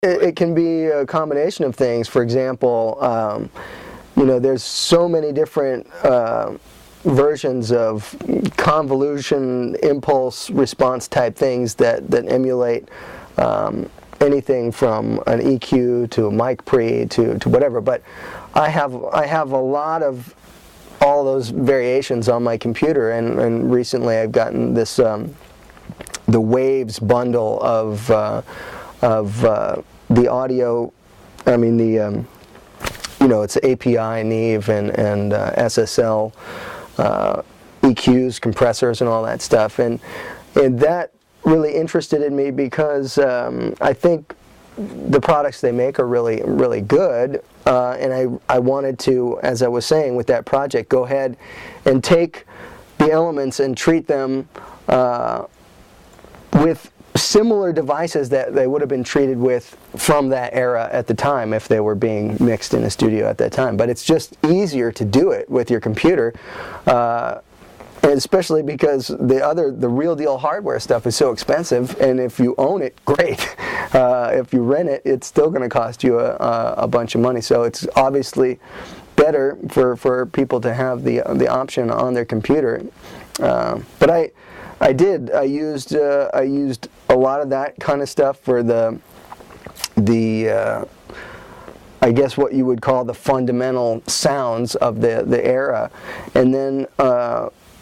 it can be a combination of things. For example, there's so many different versions of convolution, impulse response type things that emulate anything from an EQ to a mic pre to whatever. But I have a lot of all those variations on my computer, and recently I've gotten this the Waves bundle of the audio. I mean it's API, Neve, and SSL EQs, compressors, and all that stuff, and that really interested in me because I think the products they make are really, really good, and I wanted to, as I was saying with that project, go ahead and take the elements and treat them with similar devices that they would have been treated with from that era at the time if they were being mixed in a studio at that time. But it's just easier to do it with your computer, and especially because the real deal hardware stuff is so expensive, and if you own it, great. If you rent it, it's still going to cost you a bunch of money. So it's obviously better for people to have the option on their computer. But I used a lot of that kind of stuff for the I guess what you would call the fundamental sounds of the era, and then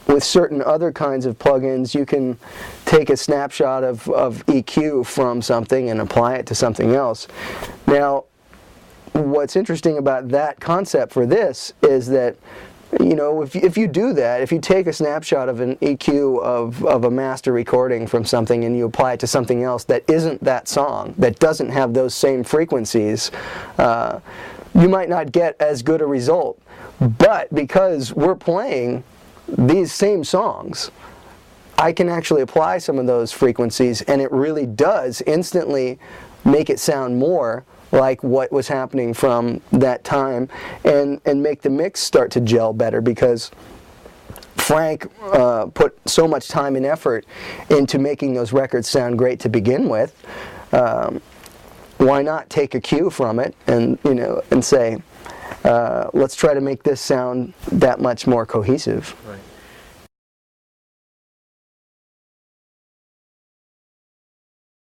with certain other kinds of plugins, you can take a snapshot of EQ from something and apply it to something else. Now, what's interesting about that concept for this is that, if you do that, if you take a snapshot of an EQ of a master recording from something and you apply it to something else that isn't that song, that doesn't have those same frequencies, you might not get as good a result. But because we're playing these same songs, I can actually apply some of those frequencies, and it really does instantly make it sound more like what was happening from that time, and make the mix start to gel better, because Frank put so much time and effort into making those records sound great to begin with. Why not take a cue from it and say, let's try to make this sound that much more cohesive. Right.